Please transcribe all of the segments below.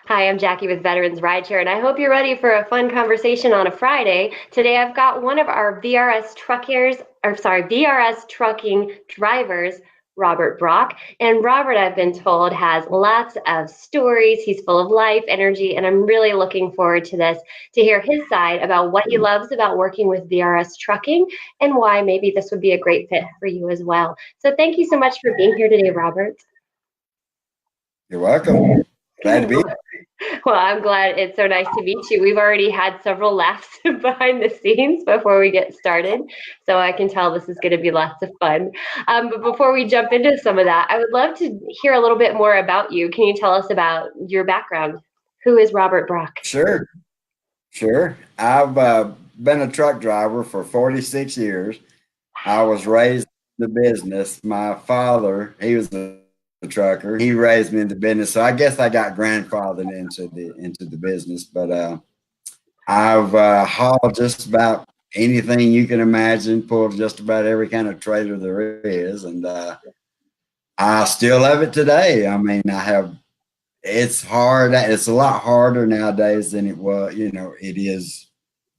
Hi, I'm Jackie with Veterans Rideshare, and I hope you're ready for a fun conversation on a Friday. Today, I've got one of our VRS trucking drivers, Robert Brock. And Robert, I've been told, has lots of stories. He's full of life, energy, and I'm really looking forward to this to hear his side about what he loves about working with VRS Trucking and why maybe this would be a great fit for you as well. So, thank you so much for being here today, Robert. You're welcome. Glad to Good. be Well, I'm glad. It's so nice to meet you. We've already had several laughs behind the scenes before we get started, so I can tell this is going to be lots of fun. But before we jump into some of that, I would love to hear a little bit more about you. Can you tell us about your background? Who is Robert Brock? Sure, sure. I've been a truck driver for 46 years. I was raised in the business. My father, he was a trucker. He raised me in the business, so I guess I got grandfathered into the business. But I've hauled just about anything you can imagine, pulled just about every kind of trailer there is, and I still love it today. I mean, I have it's hard. It's a lot harder nowadays than it was, it is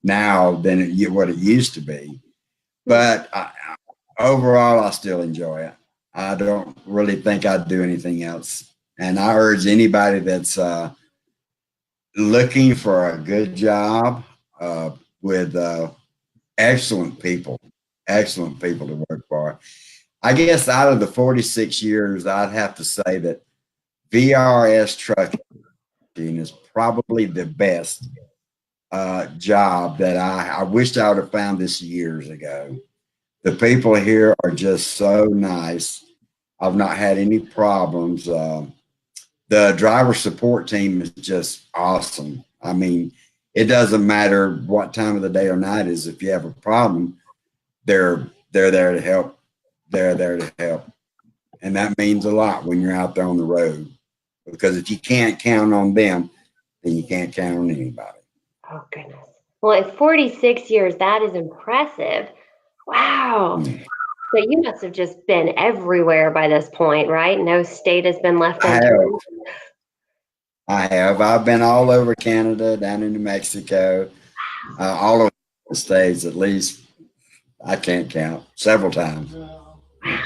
now than what it used to be. But overall, I still enjoy it. I don't really think I'd do anything else. And I urge anybody that's looking for a good job with excellent people to work for. I guess out of the 46 years, I'd have to say that VRS trucking is probably the best job that I wished I would have found this years ago. The people here are just so nice. I've not had any problems. The driver support team is just awesome. I mean, it doesn't matter what time of the day or night it is. If you have a problem, they're there to help. They're there to help, and that means a lot when you're out there on the road. Because if you can't count on them, then you can't count on anybody. Oh, goodness. Well, it's 46 years. That is impressive. Wow. Mm. So you must have just been everywhere by this point, right? No state has been left I have. unturned. I have. I've been all over Canada, down in New Mexico, all over the states, at least I can't count, several times. That's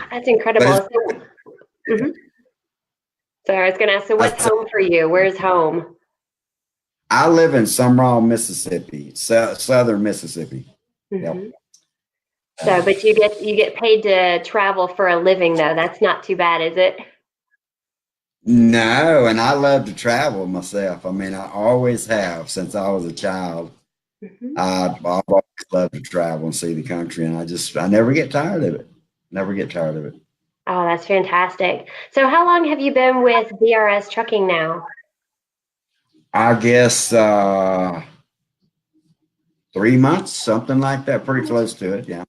But it's, incredible. So, mhm. So I was going to ask, so I, what's home for you? Where's home? I live in Summerall, Mississippi, southern Mississippi. Yep. Hmm. So, but you get paid to travel for a living, though. That's not too bad, is it? No, and I love to travel myself. I mean, I always have since I was a child. Hmm. I've always loved to travel and see the country, and I never get tired of it. Never get tired of it. Oh, that's fantastic. So, how long have you been with VRS Trucking now? I guess 3 months, something like that, pretty close to it. Yeah,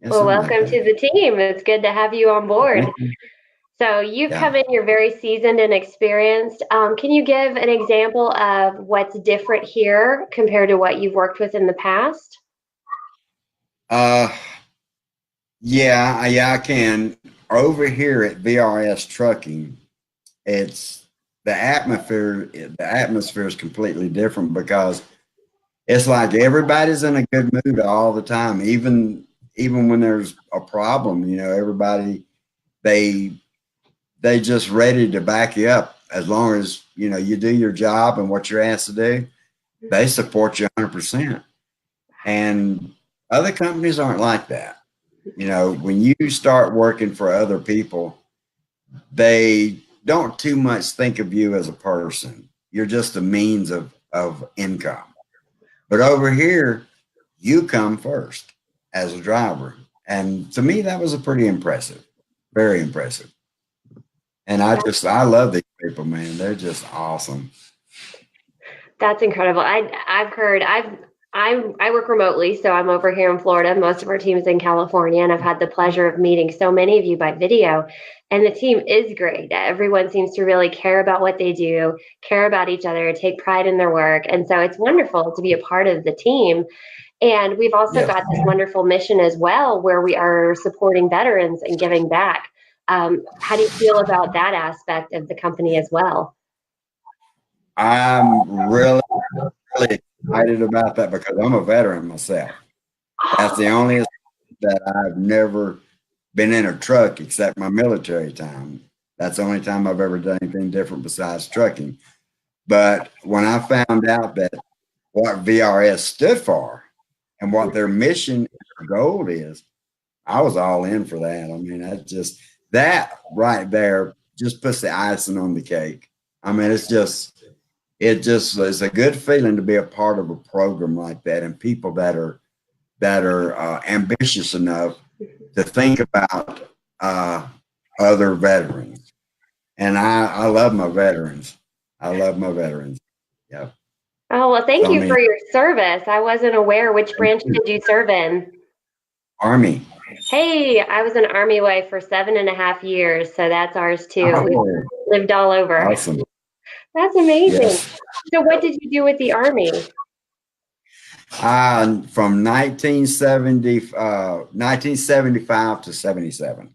Well, something like welcome that. to the team. It's good to have you on board. Thank you. So you've Yeah. come in, you're very seasoned and experienced. Can you give an example of what's different here compared to what you've worked with in the past? Uh, yeah, I can. Over here at VRS Trucking, it's the atmosphere. The atmosphere is completely different because it's like everybody's in a good mood all the time. Even when there's a problem, everybody they they just ready to back you up as long as you do your job and what you're asked to do. They support you 100%. And other companies aren't like that. When you start working for other people, they don't too much think of you as a person. You're just a means of income. But over here, you come first as a driver. And to me, that was a pretty impressive, very impressive. And I love these people, man. They're just awesome. That's incredible. I've heard I work remotely, so I'm over here in Florida. Most of our team is in California, and I've had the pleasure of meeting so many of you by video. And the team is great. Everyone seems to really care about what they do, care about each other, take pride in their work. And so it's wonderful to be a part of the team. And we've also Yes. got this wonderful mission as well, where we are supporting veterans and giving back. How do you feel about that aspect of the company as well? I'm really, really excited about that because I'm a veteran myself. That's the only that I've never been in a truck except my military time. That's the only time I've ever done anything different besides trucking. But when I found out that what VRS stood for and what their mission and goal is, I was all in for that. I mean, that right there just puts the icing on the cake. I mean, it's a good feeling to be a part of a program like that and people that are ambitious enough to think about other veterans. And I love my veterans. I love my veterans. Yeah. Oh, well, thank So, I you mean, for your service. I wasn't aware. Which branch did you serve in? Army. Hey, I was an Army wife for 7.5 years, so that's ours too. Oh, We've lived all over. awesome. That's amazing. Yes. So what did you do with the Army? From 1975 to 77.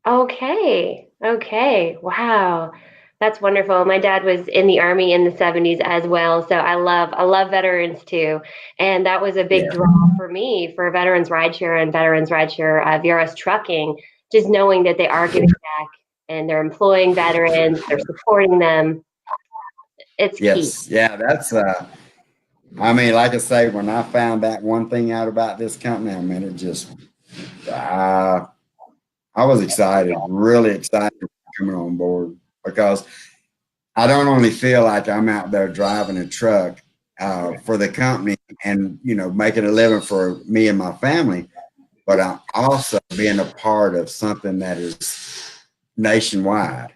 Okay. Okay. Wow. That's wonderful. My dad was in the Army in the 70s as well. So I love veterans too. And that was a big Yeah. draw for me for Veterans Rideshare and Veterans Rideshare VRS Trucking, just knowing that they are giving back and they're employing veterans, they're supporting them. It's key. Yes. Yeah. I mean, like I say, when I found that one thing out about this company, I mean, I was excited, really excited coming on board because I don't only feel like I'm out there driving a truck for the company and, making a living for me and my family, but I'm also being a part of something that is nationwide.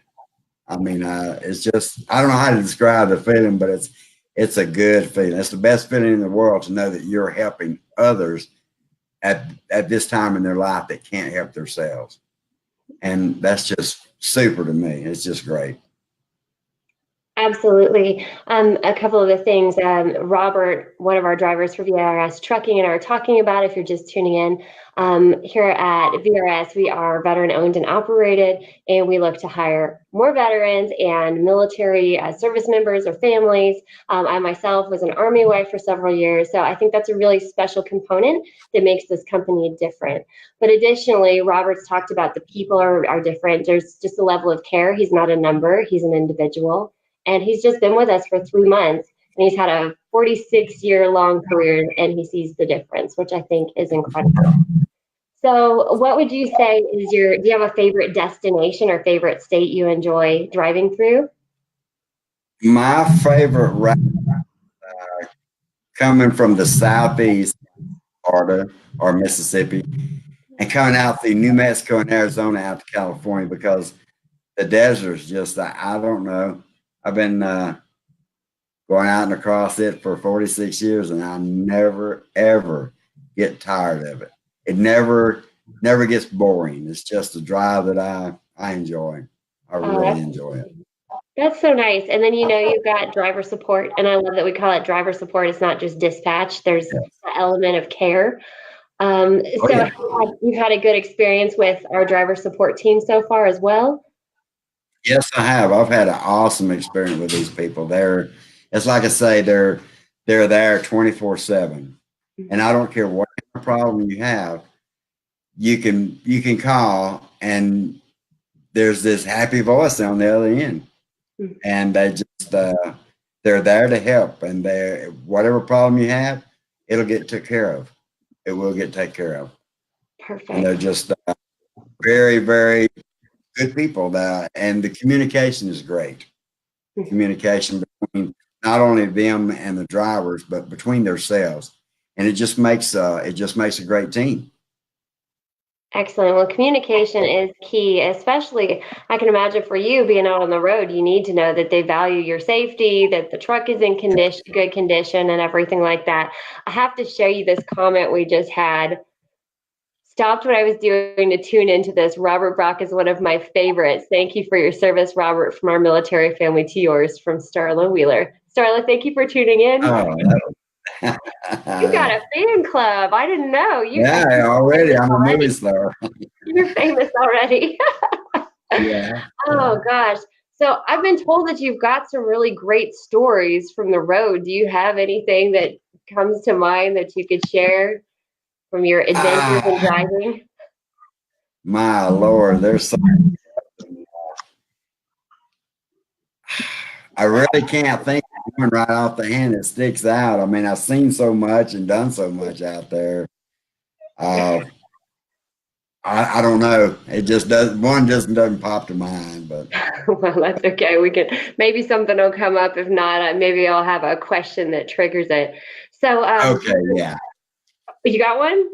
I mean, it's just, I don't know how to describe the feeling, but it's a good feeling. It's the best feeling in the world to know that you're helping others at this time in their life that can't help themselves. And that's just super to me. It's just great. Absolutely. A couple of the things Robert, one of our drivers for VRS Trucking, and I are talking about, if you're just tuning in, here at VRS, we are veteran owned and operated, and we look to hire more veterans and military service members or families. I myself was an Army wife for several years, so I think that's a really special component that makes this company different. But additionally, Robert's talked about the people are different. There's just a level of care. He's not a number, he's an individual. And he's just been with us for 3 months, and he's had a 46-year-long career, and he sees the difference, which I think is incredible. So what would you say is do you have a favorite destination or favorite state you enjoy driving through? My favorite route coming from the southeast Florida or Mississippi and coming out through New Mexico and Arizona out to California because the desert's just, I don't know. I've been going out and across it for 46 years and I never, ever get tired of it. It never gets boring. It's just a drive that I enjoy. I really enjoy it. That's so nice. And then, you've got driver support, and I love that we call it driver support. It's not just dispatch. There's an element of care. Yeah. You've had a good experience with our driver support team so far as well? Yes, I have. I've had an awesome experience with these people. It's like I say, they're there 24/7. And I don't care what kind of problem you have, you can call and there's this happy voice on the other end. And they're there to help, and whatever problem you have, it'll get taken care of. It will get taken care of. Perfect. And they're just very, very good people, and the communication is great. Communication between not only them and the drivers, but between themselves, and it just makes a great team. Excellent. Well, communication is key, especially I can imagine for you being out on the road, you need to know that they value your safety, that the truck is in good condition and everything like that. I have to show you this comment we just had. Stopped what I was doing to tune into this. Robert Brock is one of my favorites. Thank you for your service, Robert, from our military family to yours, from Starla Wheeler. Starla, thank you for tuning in. Oh, You got a fan club. I didn't know. Already. I'm a movie star. You're famous already. Yeah. Oh, gosh. So I've been told that you've got some really great stories from the road. Do you have anything that comes to mind that you could share from your adventures in Ah, driving? my Lord, there's so, I really can't think of one right off the hand that sticks out. I mean, I've seen so much and done so much out there. Uh, I don't know. It just does. One just doesn't pop to mind. But Well, that's okay. We can maybe something will come up. If not, maybe I'll have a question that triggers it. So, okay, yeah, you got one?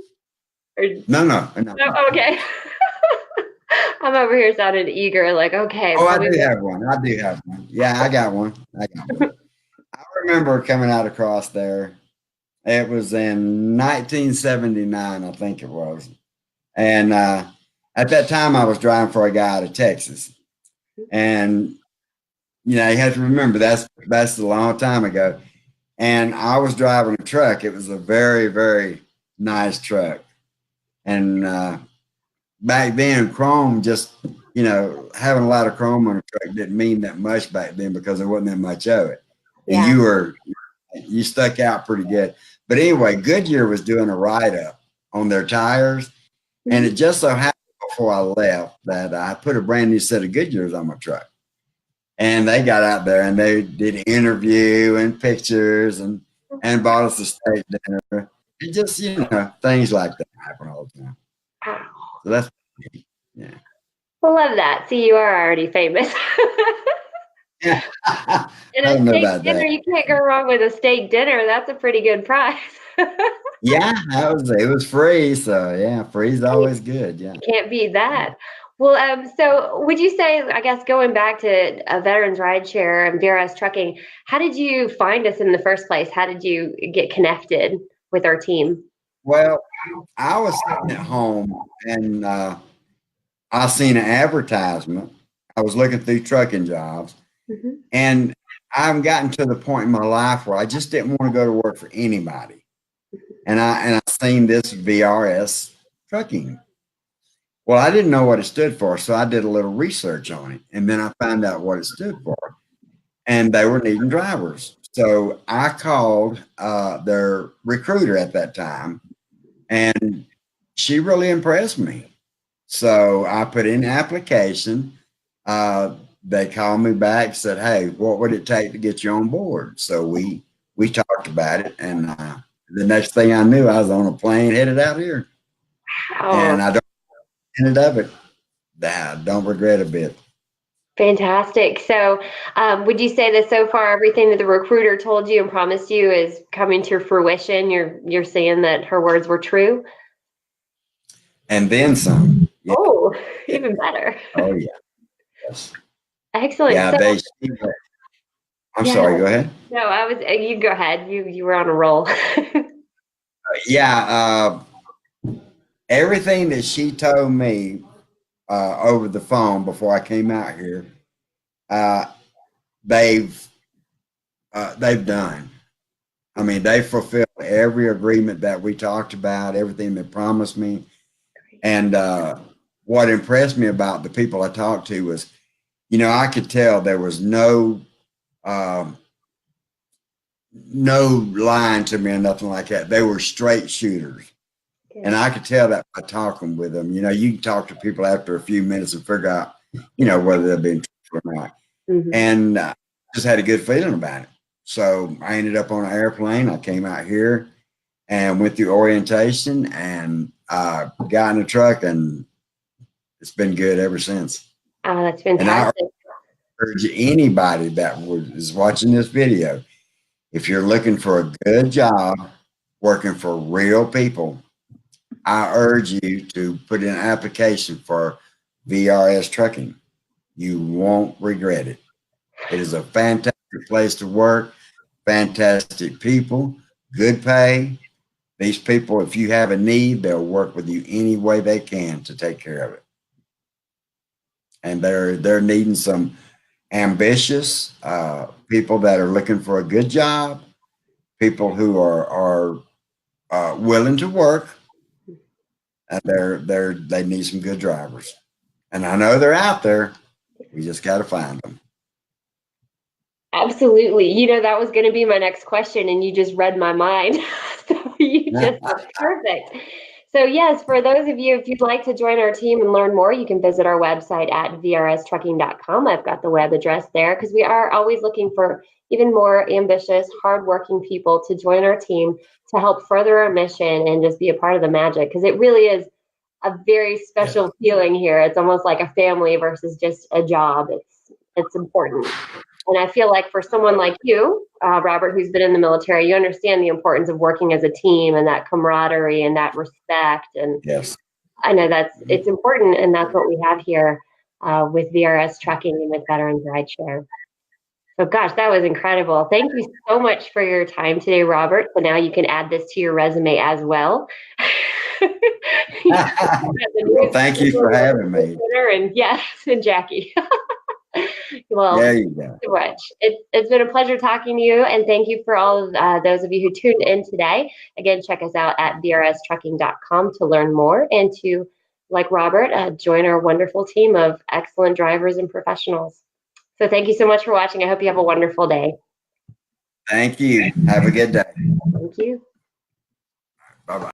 Or, no. oh, okay. I'm over here sounding eager, like, okay, Oh, I tell me do what. have one. I do have one. Yeah, I got one. I got one. I remember coming out across there. It was in 1979, I think it was. And at that time, I was driving for a guy out of Texas. And you have to remember that's a long time ago. And I was driving a truck. It was a very, very nice truck. And back then, chrome just, having a lot of chrome on a truck didn't mean that much back then because there wasn't that much of it. And Yeah. you stuck out pretty good. But anyway, Goodyear was doing a write up on their tires. And it just so happened before I left that I put a brand new set of Goodyears on my truck. And they got out there and they did interview and pictures and bought us a steak dinner. And just, things like that happen all the time. Wow. So that's, yeah. I love that. See, you are already famous. Yeah. And I a don't know steak about dinner, that. you can't go wrong with a steak dinner. That's a pretty good price. Yeah, it was free. So yeah, free is always good. Yeah. Can't beat that. Well, so would you say, I guess, going back to Veterans Rideshare and VRS Trucking, how did you find us in the first place? How did you get connected with our team? Well, I was sitting at home and I seen an advertisement. I was looking through trucking jobs, Mhm. and I've gotten to the point in my life where I just didn't want to go to work for anybody. And I seen this VRS trucking. Well, I didn't know what it stood for, so I did a little research on it, and then I found out what it stood for, and they were needing drivers. So I called their recruiter at that time, and she really impressed me. So I put in an application. They called me back, said, "Hey, what would it take to get you on board?" So we talked about it, and the next thing I knew, I was on a plane headed out here, Oh, and I don't ended of it. I don't regret a bit. fantastic. So, would you say that so far everything that the recruiter told you and promised you is coming to fruition? You're saying that her words were true? And then some. Yeah. Oh, Yeah. even better. Oh yeah. Yes. Excellent. Yeah. So, I'm yeah, sorry. Go ahead. no, I was, you go ahead. You were on a roll. Yeah. Everything that she told me over the phone before I came out here, uh, they've they've done. I mean, they fulfilled every agreement that we talked about, everything they promised me. And what impressed me about the people I talked to was, I could tell there was um, no lying to me or nothing like that. They were straight shooters. And I could tell that by talking with them. You can talk to people after a few minutes and figure out, whether they've been truthful or not. Mhm. And just had a good feeling about it. So I ended up on an airplane. I came out here and went through orientation and got in a truck, and it's been good ever since. Oh, that's And I fantastic. urge anybody that is watching this video, if you're looking for a good job working for real people, I urge you to put in an application for VRS Trucking. You won't regret it. It is a fantastic place to work, fantastic people, good pay. These people, if you have a need, they'll work with you any way they can to take care of it. And they're needing some ambitious people that are looking for a good job, people who are willing to work, and they need some good drivers. And I know they're out there. We just got to find them. Absolutely. You know, that was going to be my next question, and you just read my mind. So you just perfect. So yes, for those of you, if you'd like to join our team and learn more, you can visit our website at vrstrucking.com. I've got the web address there because we are always looking for even more ambitious, hardworking people to join our team to help further our mission and just be a part of the magic, because it really is a very special feeling here. It's almost like a family versus just a job. It's important. And I feel like for someone like you, Robert, who's been in the military, you understand the importance of working as a team and that camaraderie and that respect. And Yes. I know it's important, and that's what we have here with VRS Trucking and with Veterans Rideshare. So, gosh, that was incredible. Thank you so much for your time today, Robert. So now you can add this to your resume as well. Well, thank you for having me. And yes, and Jackie. Well, There you go. so much. It's been a pleasure talking to you, and thank you for all of those of you who tuned in today. Again, check us out at vrstrucking.com to learn more and to, like Robert, join our wonderful team of excellent drivers and professionals. So thank you so much for watching. I hope you have a wonderful day. Thank you. Have a good day. Thank you. Bye-bye.